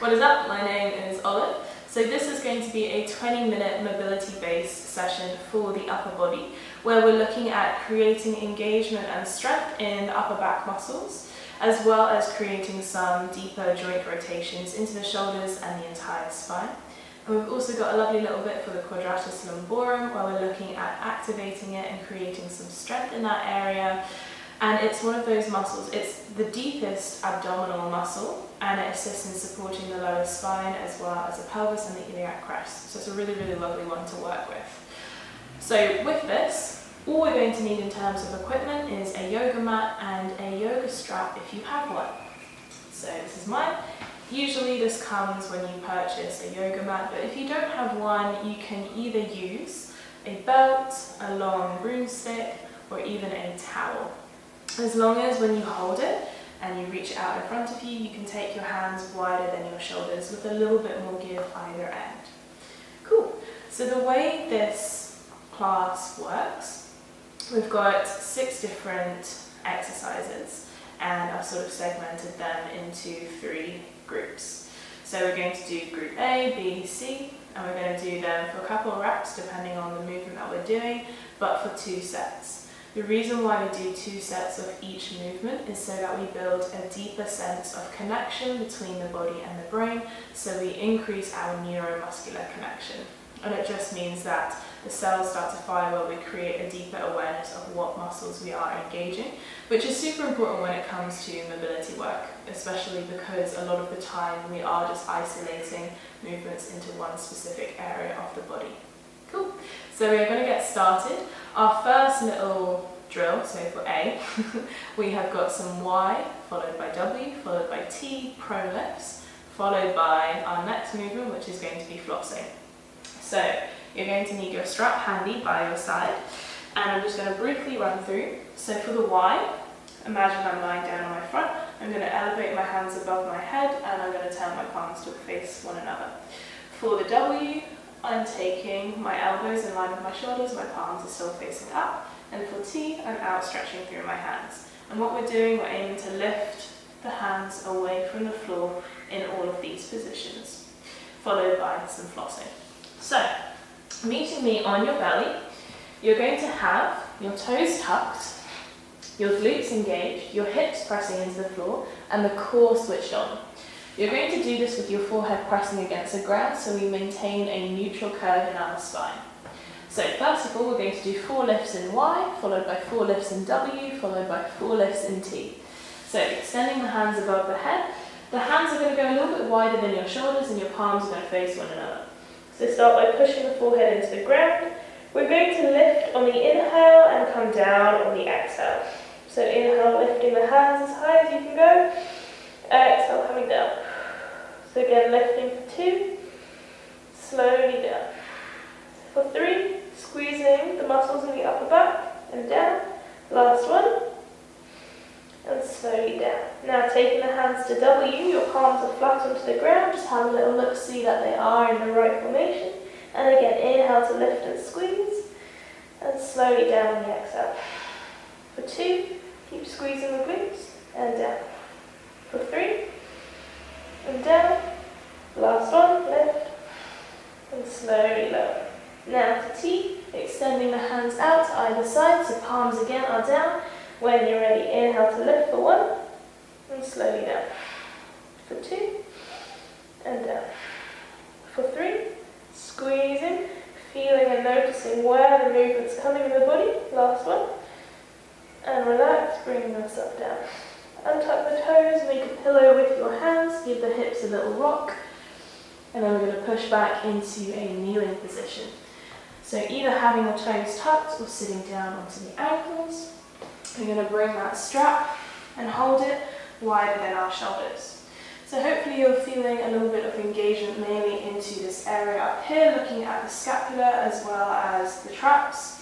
What is up? My name is Olive. So this is going to be a 20-minute mobility-based session for the upper body, where we're looking at creating engagement and strength in the upper back muscles, as well as creating some deeper joint rotations into the shoulders and the entire spine. And we've also got a lovely little bit for the quadratus lumborum, where we're looking at activating it and creating some strength in that area. And it's one of those muscles, it's the deepest abdominal muscle, and it assists in supporting the lower spine as well as the pelvis and the iliac crest. So it's a really, really lovely one to work with. So with this, all we're going to need in terms of equipment is a yoga mat and a yoga strap if you have one. So this is mine. Usually this comes when you purchase a yoga mat, but if you don't have one, you can either use a belt, a long broomstick, or even a towel. As long as when you hold it and you reach it out in front of you, you can take your hands wider than your shoulders with a little bit more give either end. Cool. So the way this class works, we've got 6 different exercises, and I've sort of segmented them into 3 groups. So we're going to do group A, B, C, and we're going to do them for a couple of reps depending on the movement that we're doing, but for 2 sets. The reason why we do 2 sets of each movement is so that we build a deeper sense of connection between the body and the brain, so we increase our neuromuscular connection. And it just means that the cells start to fire where we create a deeper awareness of what muscles we are engaging, which is super important when it comes to mobility work, especially because a lot of the time we are just isolating movements into one specific area of the body. Cool. So we're going to get started. Our first little drill, so for A, we have got some Y, followed by W, followed by T, prone lifts, followed by our next movement, which is going to be flossing. So you're going to need your strap handy by your side, and I'm just going to briefly run through. So for the Y, imagine I'm lying down on my front. I'm going to elevate my hands above my head, and I'm going to turn my palms to face one another. For the W, I'm taking my elbows in line with my shoulders, my palms are still facing up, and for T, I'm outstretching through my hands. And what we're doing, we're aiming to lift the hands away from the floor in all of these positions, followed by some flossing. So, meeting me on your belly, you're going to have your toes tucked, your glutes engaged, your hips pressing into the floor, and the core switched on. You're going to do this with your forehead pressing against the ground, so we maintain a neutral curve in our spine. So first of all, we're going to do 4 lifts in Y, followed by 4 lifts in W, followed by 4 lifts in T. So extending the hands above the head. The hands are going to go a little bit wider than your shoulders, and your palms are going to face one another. So start by pushing the forehead into the ground. We're going to lift on the inhale and come down on the exhale. So inhale, lifting the hands as high as you can go. Exhale, coming down. So again, lifting for 2, slowly down. For 3, squeezing the muscles in the upper back and down. Last one, and slowly down. Now taking the hands to W, your palms are flat onto the ground. Just have a little look, see that they are in the right formation. And again, inhale to lift and squeeze, and slowly down on the exhale. For 2, keep squeezing the glutes, and down. For 3, and down. Last one, lift, and slowly lower. Now to T, extending the hands out to either side, so palms again are down. When you're ready, inhale to lift for 1, and slowly down. For 2, and down. For 3, squeezing, feeling and noticing where the movement's coming in the body. Last one, and relax, bringing yourself down. Untuck the toes, make a pillow with your hands, give the hips a little rock, and then we're going to push back into a kneeling position. So either having the toes tucked or sitting down onto the ankles. We're going to bring that strap and hold it wider than our shoulders. So hopefully you're feeling a little bit of engagement mainly into this area up here, looking at the scapula as well as the traps.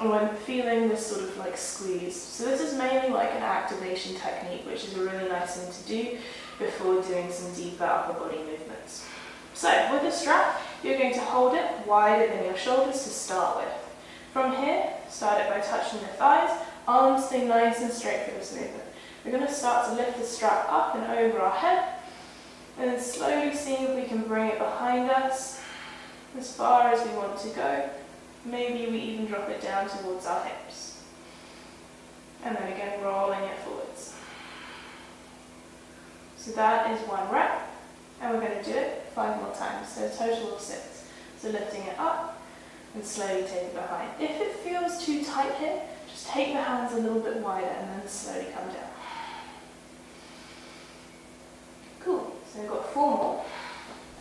And I'm feeling this sort of like squeeze. So this is mainly like an activation technique, which is a really nice thing to do before doing some deeper upper body movements. So with the strap, you're going to hold it wider than your shoulders to start with. From here, start it by touching the thighs, arms stay nice and straight for this movement. We're going to start to lift the strap up and over our head, And then slowly see if we can bring it behind us as far as we want to go. Maybe we even drop it down towards our hips. And then again, rolling it forwards. So that is 1 rep, and we're going to do it 5 more times, so a total of 6. So lifting it up and slowly take it behind. If it feels too tight here, just take the hands a little bit wider and then slowly come down. Cool, so we've got 4 more.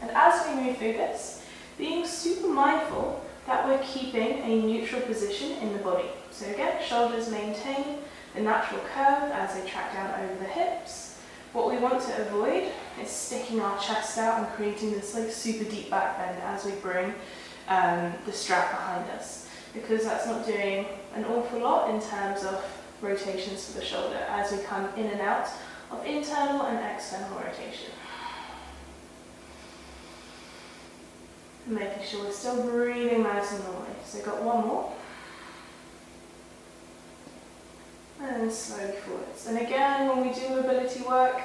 And as we move through this, being super mindful that we're keeping a neutral position in the body. So again, shoulders maintain the natural curve as they track down over the hips. What we want to avoid is sticking our chest out and creating this like super deep back bend as we bring the strap behind us, because that's not doing an awful lot in terms of rotations for the shoulder as we come in and out of internal and external rotation. And making sure we're still breathing nice and normally. So we've got 1 more. And then slowly forwards. And again, when we do mobility work,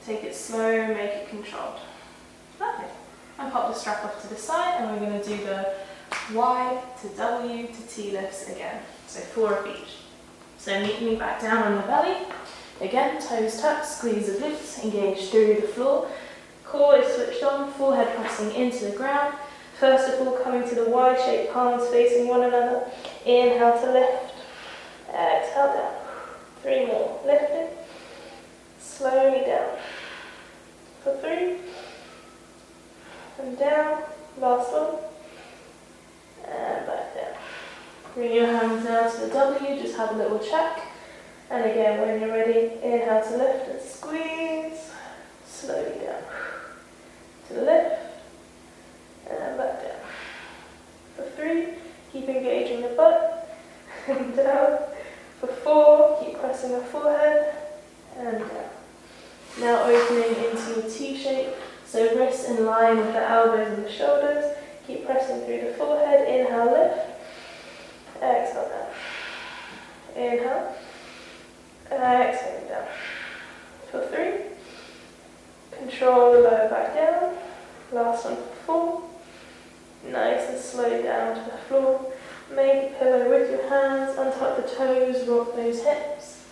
take it slow, make it controlled. Lovely. And pop the strap off to the side, and we're going to do the Y to W to T lifts again. So 4 of each. So meet me back down on the belly. Again, toes tucked, squeeze the glutes, engage through the floor. Core is switched on, forehead pressing into the ground. First of all, coming to the Y-shaped palms facing one another. Inhale to lift. Exhale down. 3 more. Lifting. Slowly down. For 3. And down. Last one. And back down. Bring your hands down to the W. Just have a little check. And again, when you're ready, inhale to lift and squeeze. Slowly down. To lift. And back down. For 3, keep engaging the butt. And down. For 4, keep pressing the forehead, and down. Now opening into your T shape, so wrists in line with the elbows and the shoulders. Keep pressing through the forehead, inhale, lift. Exhale down. Inhale. Exhale down. For 3, control the lower back down. Last one for 4. Nice and slow down to the floor. Make a pillow with your hands, untuck the toes, rock those hips.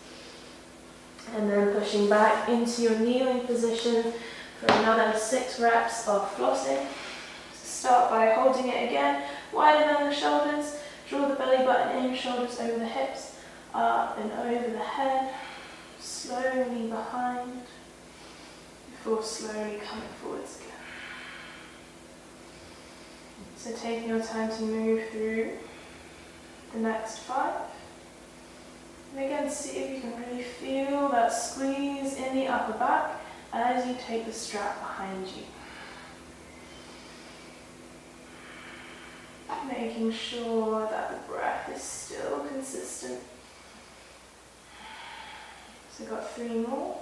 And then pushing back into your kneeling position for another 6 reps of flossing. So start by holding it again, wider than the shoulders. Draw the belly button in, shoulders over the hips, up and over the head. Slowly behind, before slowly coming forwards again. So taking your time to move through the next 5. And again, see if you can really feel that squeeze in the upper back as you take the strap behind you. Making sure that the breath is still consistent. So we've got 3 more.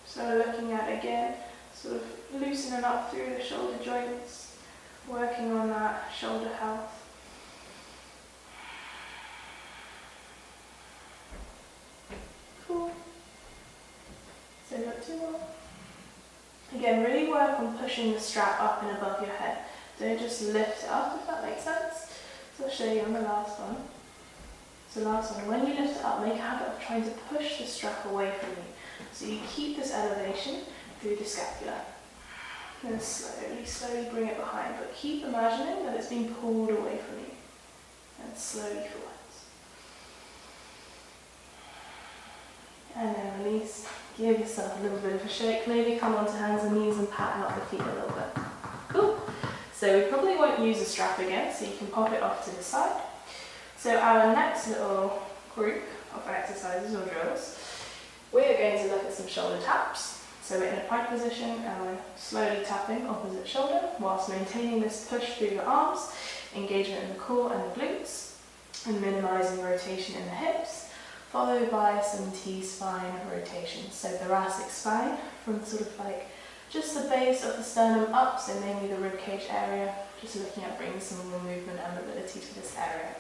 So looking at again, sort of loosening up through the shoulder joints, working on that shoulder health. Cool. So we've got 2 more. Again, really work on pushing the strap up and above your head. Don't just lift it up, if that makes sense. So I'll show you on the last one. So last one, when you lift it up, make a habit of trying to push the strap away from you. So you keep this elevation through the scapula. And slowly, slowly bring it behind, but keep imagining that it's being pulled away from you. And slowly forwards. And then release. Give yourself a little bit of a shake. Maybe come onto hands and knees and pattern up the feet a little bit. Cool. So we probably won't use a strap again, so you can pop it off to the side. So our next little group of exercises or drills, we're going to look at some shoulder taps. So we're in a plank position and we're slowly tapping opposite shoulder whilst maintaining this push through your arms, engagement in the core and the glutes, and minimizing rotation in the hips, followed by some T-spine rotations. So thoracic spine from sort of like just the base of the sternum up, so mainly the ribcage area, just looking at bringing some more movement and mobility to this area.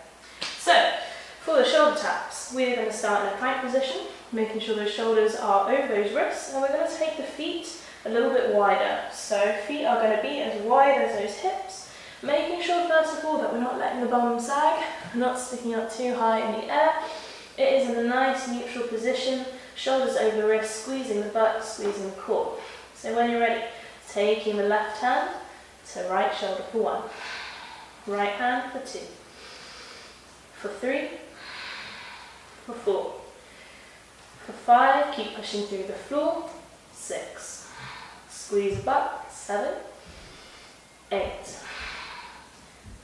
So, for the shoulder taps, we're going to start in a plank position. making sure those shoulders are over those wrists, and we're going to take the feet a little bit wider. So feet are going to be as wide as those hips, making sure first of all that we're not letting the bum sag, not sticking up too high in the air. It is in a nice neutral position, shoulders over the wrists, squeezing the butt, squeezing the core. So when you're ready, taking the left hand to right shoulder for 1, right hand for 2, for 3, for 4, for 5, keep pushing through the floor, 6, squeeze the butt, 7, 8,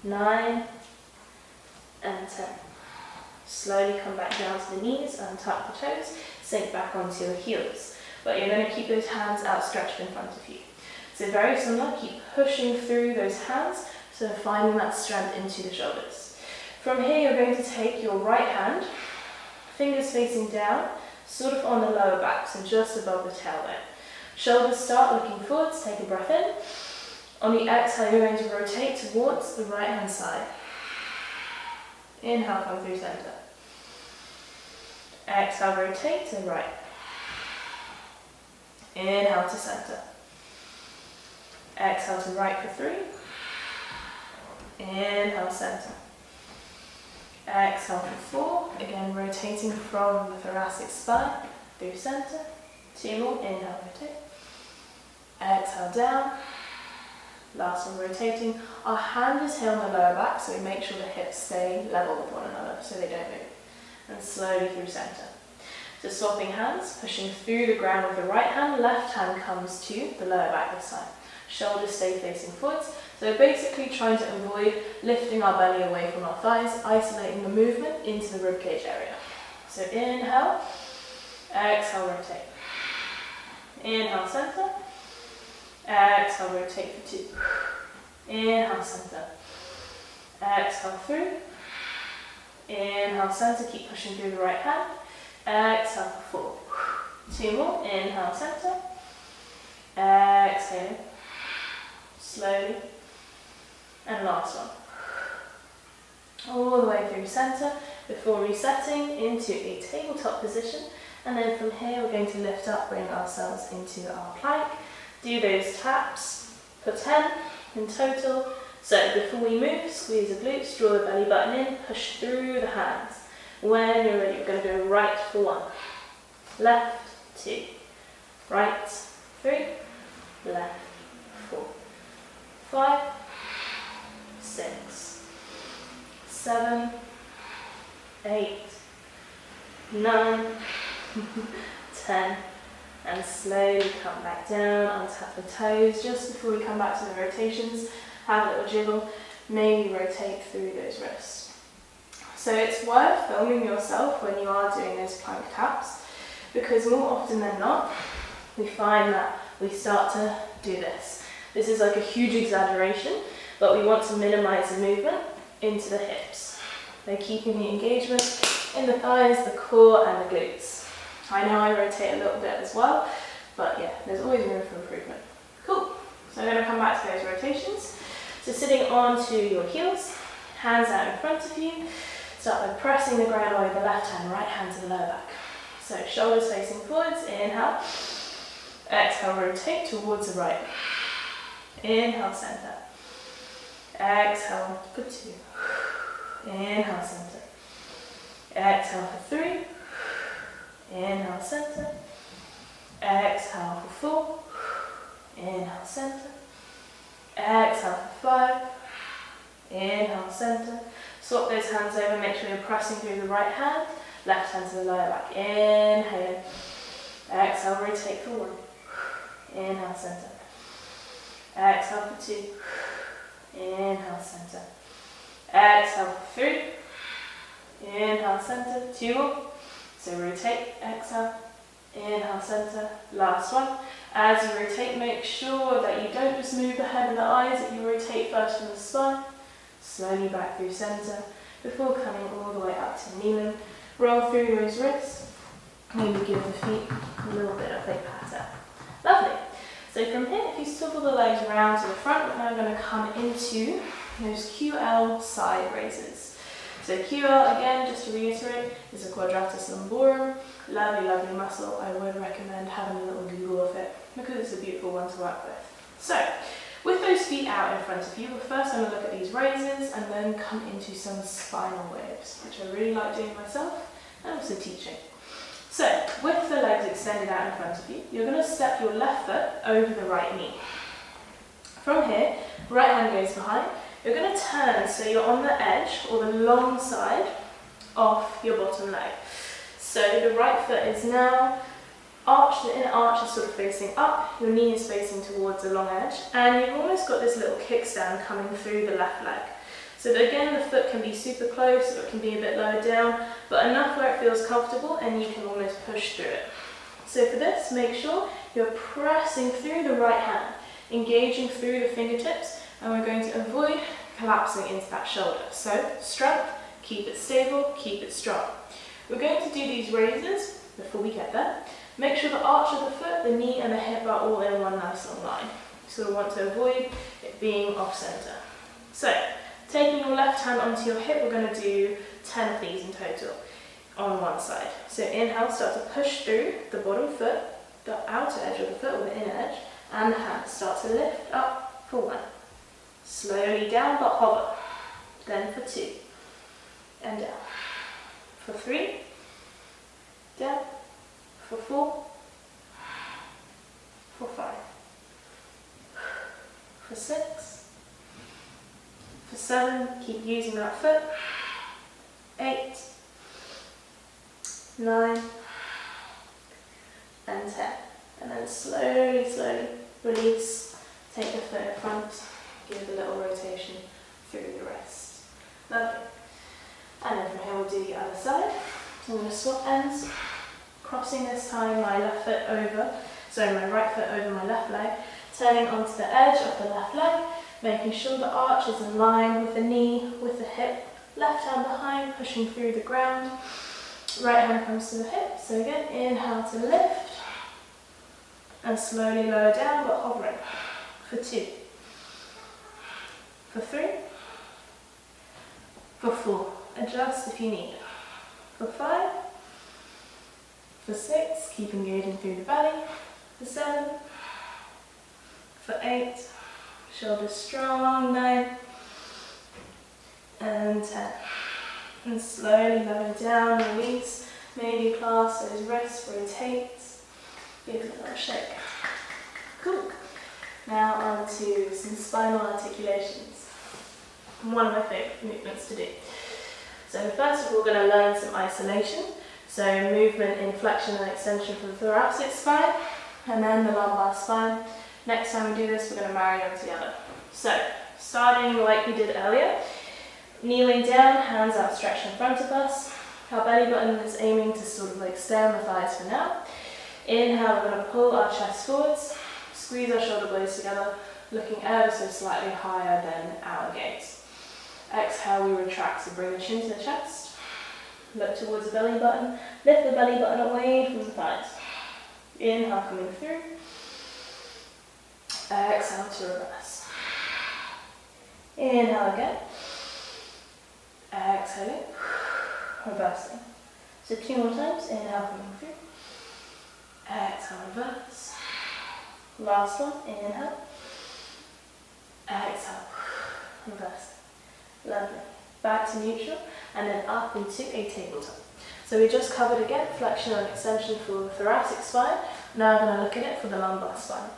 9, and 10. Slowly come back down to the knees, untuck the toes, sink back onto your heels. But you're going to keep those hands outstretched in front of you. So very similar, keep pushing through those hands, so finding that strength into the shoulders. From here you're going to take your right hand, fingers facing down, sort of on the lower back, so just above the tailbone. Shoulders start looking forwards, take a breath in. On the exhale you're going to rotate towards the right hand side. Inhale, come through center. Exhale, rotate to the right. Inhale to center. Exhale to right for 3. Inhale, center. Exhale for 4. Again, rotating from the thoracic spine through center. 2 more. Inhale, rotate. Exhale, down. Last one, rotating. Our hand is here on the lower back, so we make sure the hips stay level with one another so they don't move. And slowly through center. So swapping hands, pushing through the ground with the right hand, left hand comes to the lower back this time. Shoulders stay facing forwards. So basically trying to avoid lifting our belly away from our thighs, isolating the movement into the ribcage area. So inhale, exhale, rotate. Inhale, center. Exhale, rotate for 2. Inhale, center. Exhale, through. Inhale, center, keep pushing through the right hand. Exhale for 4. 2 more. Inhale, center. Exhale. Slowly. And last one. All the way through center before resetting into a tabletop position. And then from here we're going to lift up, bring ourselves into our plank. Do those taps for 10 in total. So before we move, squeeze the glutes, draw the belly button in, push through the hands. When you're ready, we're going to go right for 1, left 2, right 3, left 4, 5, 6, 7, 8, 9, 10, and slowly come back down, untap the toes. Just before we come back to the rotations, have a little jiggle, maybe rotate through those wrists. So it's worth filming yourself when you are doing those plank taps, because more often than not, we find that we start to do this. This is like a huge exaggeration, but we want to minimize the movement into the hips. They're keeping the engagement in the thighs, the core, and the glutes. I know I rotate a little bit as well, but yeah, there's always room for improvement. Cool. So I'm going to come back to those rotations. So sitting onto your heels, hands out in front of you. Start by pressing the ground away with the left hand, right hand to the lower back. So shoulders facing forwards, inhale. Exhale, rotate towards the right. Inhale, center. Exhale for 2. Inhale, center. Exhale for 3. Inhale, center. Exhale for 4. Inhale, center. Exhale for 5. Inhale, center. Swap those hands over, make sure you're pressing through the right hand, left hand to the lower back. Inhale. Exhale, rotate for 1. Inhale, center. Exhale for 2. Inhale, center. Exhale for 3. Inhale, center. 2 more. So rotate, exhale, inhale, center. Last one. As you rotate, make sure that you don't just move the head and the eyes, that you rotate first from the spine, slowly back through center, before coming all the way up to kneeling. Roll through those wrists, maybe give the feet a little bit of a pat. Lovely. So from here, if you swivel the legs around to the front, we're now going to come into those QL side raises. So QL, again, just to reiterate, is a quadratus lumborum. Lovely, lovely muscle. I would recommend having a little Google of it because it's a beautiful one to work with. So, with those feet out in front of you, first I'm going to look at these raises and then come into some spinal waves, which I really like doing myself and also teaching. So, with the legs extended out in front of you, you're going to step your left foot over the right knee. From here, right hand goes behind. You're going to turn so you're on the edge or the long side of your bottom leg. So the right foot is now arched, the inner arch is sort of facing up, your knee is facing towards the long edge, and you've almost got this little kickstand coming through the left leg. So that again, the foot can be super close or it can be a bit lower down, but enough where it feels comfortable and you can almost push through it. So for this, make sure you're pressing through the right hand, engaging through the fingertips, and we're going to avoid collapsing into that shoulder. So strength, keep it stable, keep it strong. We're going to do these raises before we get there. Make sure the arch of the foot, the knee and the hip are all in one nice long line. You sort of want to avoid it being off center. So taking your left hand onto your hip, we're going to do 10 of these in total on one side. So inhale, start to push through the bottom foot, the outer edge of the foot or the inner edge, and the hand start to lift up for 1. Slowly down but hover. Then for 2. And down. For 3. Down. For 4. For 5. For 6. For 7. Keep using that foot. 8. 9. And 10. And then slowly, slowly release. Take the foot in front. Give it a little rotation through the wrist. Lovely. And then from here we'll do the other side. So I'm going to swap ends, crossing this time my right foot over my left leg, turning onto the edge of the left leg, making sure the arch is in line with the knee, with the hip, left hand behind, pushing through the ground, right hand comes to the hip. So again, inhale to lift, and slowly lower down but hovering. For 2. For 3. For 4. Adjust if you need. For 5. For 6. Keep engaging through the belly. For 7. For 8. Shoulders strong. 9. And 10. And slowly lower down, release. Maybe clasp those wrists, rotate. Give it a little shake. Cool. Now on to some spinal articulations. One of my favourite movements to do. So first of all, we're going to learn some isolation. So movement in flexion and extension for the thoracic spine, and then the lumbar spine. Next time we do this, we're going to marry them together. So starting like we did earlier, kneeling down, hands outstretched in front of us. Our belly button is aiming to sort of like stay on the thighs for now. Inhale, we're going to pull our chest forwards, squeeze our shoulder blades together, looking ever so slightly higher than our gaze. Exhale, we retract, so bring the chin to the chest, look towards the belly button, lift the belly button away from the thighs. Inhale, coming through. Exhale to reverse. Inhale again. Exhaling, reversing. So 2 more times, inhale, coming through. Exhale, reverse. Last one, inhale. Exhale, reverse. Lovely. Back to neutral, and then up into a tabletop. So we just covered again, flexion and extension for the thoracic spine. Now we're going to look at it for the lumbar spine.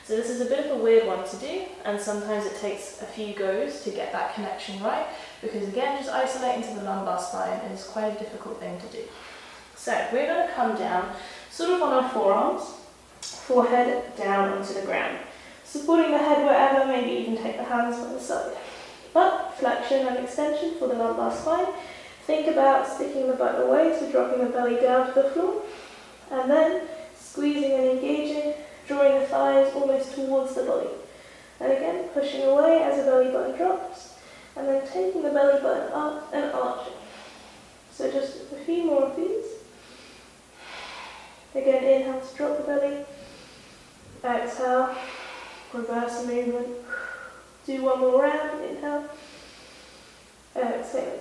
So this is a bit of a weird one to do, and sometimes it takes a few goes to get that connection right, because again, just isolating to the lumbar spine is quite a difficult thing to do. So we're going to come down, sort of on our forearms, forehead down onto the ground. Supporting the head wherever, maybe even take the hands by the side. But flexion and extension for the lumbar spine. Think about sticking the butt away, so dropping the belly down to the floor, and then squeezing and engaging, drawing the thighs almost towards the body. And again, pushing away as the belly button drops, and then taking the belly button up and arching. So just a few more of these. Again, inhale to drop the belly. Exhale, reverse the movement. Do one more round, inhale. Exhale.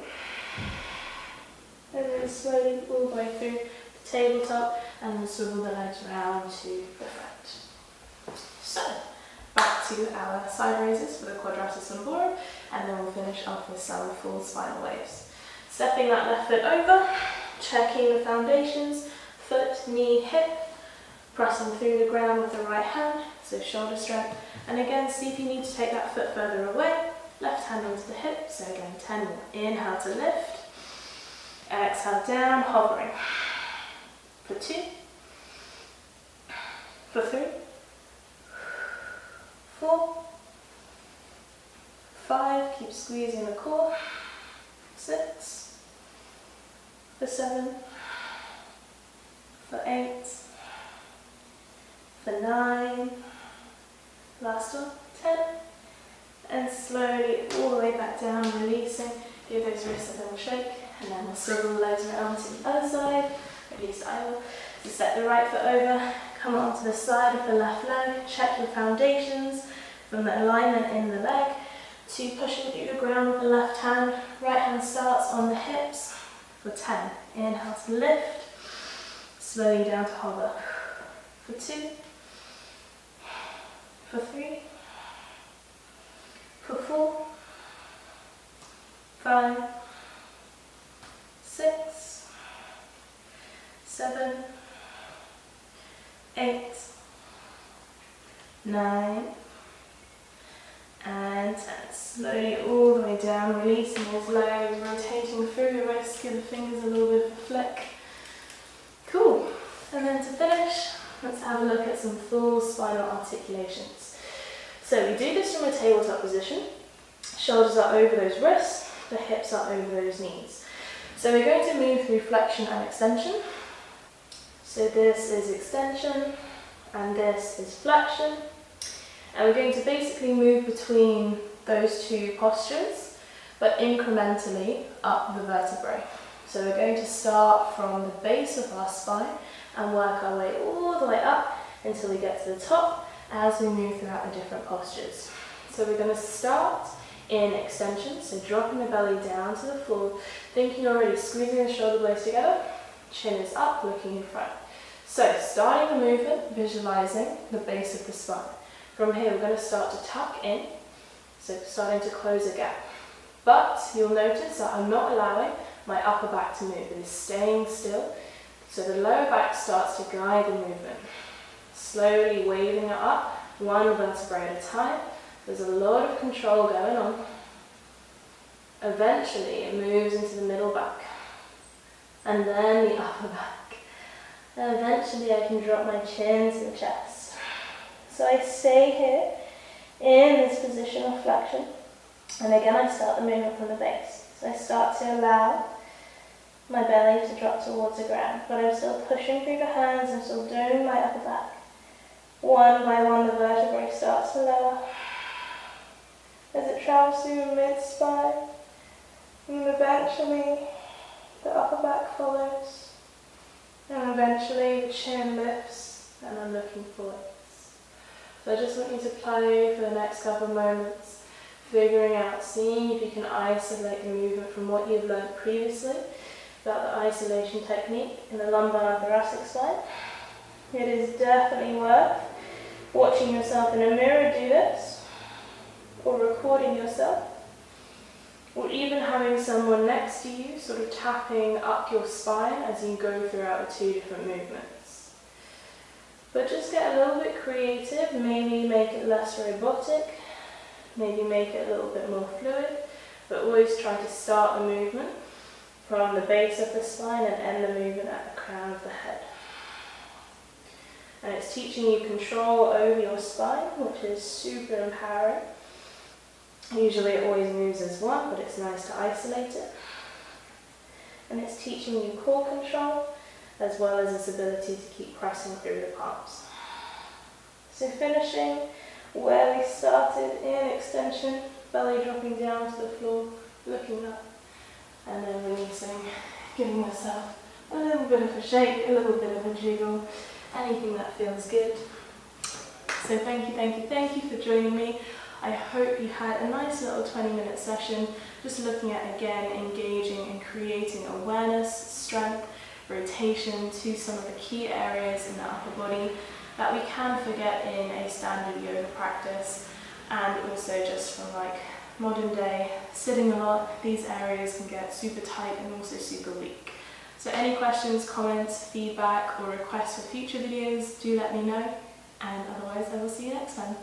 it slowly all the way through the tabletop, and then swivel the legs round to the front. So, back to our side raises for the quadratus lumborum, and then we'll finish off with some full spinal waves. Stepping that left foot over, checking the foundations, foot, knee, hip, pressing through the ground with the right hand, so shoulder strength. And again, see if you need to take that foot further away. Left hand onto the hip, so again 10 more. Inhale to lift, exhale down, hovering. For 2, for 3, 4, 5, keep squeezing the core, 6, for 7, for 8, for 9, last one, 10, and slowly all the way back down, releasing. Give those wrists a little shake, and then we'll swivel the legs around to the other side, at least I will. So step the right foot over, come onto the side of the left leg, check your foundations from the alignment in the leg, to pushing through the ground with the left hand. Right hand starts on the hips for 10. Inhale to lift, slowly down to hover. For 2, for 3, for 4, 5, 6, 7, 8, 9, and 10. Slowly all the way down, releasing those legs, rotating through the wrists, give the fingers a little bit of a flick. Cool. And then to finish, let's have a look at some full spinal articulations. So we do this from a tabletop position. Shoulders are over those wrists, the hips are over those knees. So we're going to move through flexion and extension. So this is extension, and this is flexion. And we're going to basically move between those two postures, but incrementally up the vertebrae. So we're going to start from the base of our spine and work our way all the way up until we get to the top as we move throughout the different postures. So we're going to start in extension, so dropping the belly down to the floor, thinking already squeezing the shoulder blades together, chin is up, looking in front. So starting the movement, visualizing the base of the spine. From here we're going to start to tuck in, so starting to close a gap. But you'll notice that I'm not allowing my upper back to move, it is staying still. So the lower back starts to guide the movement. Slowly waving it up, one vertebrae at a time. There's a lot of control going on. Eventually it moves into the middle back, and then the upper back. And eventually I can drop my chin to the chest. So I stay here in this position of flexion, and again I start the movement from the base. So I start to allow my belly to drop towards the ground, but I'm still pushing through the hands, I'm still doing my upper back. One by one the vertebrae starts to lower as it travels through mid-spine, and eventually the upper back follows, and eventually the chin lifts and I'm looking forwards. So I just want you to play for the next couple of moments, figuring out, seeing if you can isolate the movement from what you've learned previously about the isolation technique in the lumbar and thoracic spine. It is definitely worth watching yourself in a mirror do this, or recording yourself, or even having someone next to you sort of tapping up your spine as you go throughout the two different movements. But just get a little bit creative, maybe make it less robotic, maybe make it a little bit more fluid, but always try to start the movement from the base of the spine and end the movement at the crown of the head. And it's teaching you control over your spine, which is super empowering. Usually it always moves as one, but it's nice to isolate it. And it's teaching you core control, as well as this ability to keep pressing through the palms. So finishing where we started in extension, belly dropping down to the floor, looking up, and then releasing, giving yourself a little bit of a shake, a little bit of a jiggle, anything that feels good. So thank you for joining me. I hope you had a nice little 20-minute session just looking at, again, engaging and creating awareness, strength, rotation to some of the key areas in the upper body that we can forget in a standard yoga practice, and also just from like modern day sitting a lot, these areas can get super tight and also super weak. So any questions, comments, feedback or requests for future videos, do let me know, and otherwise I will see you next time.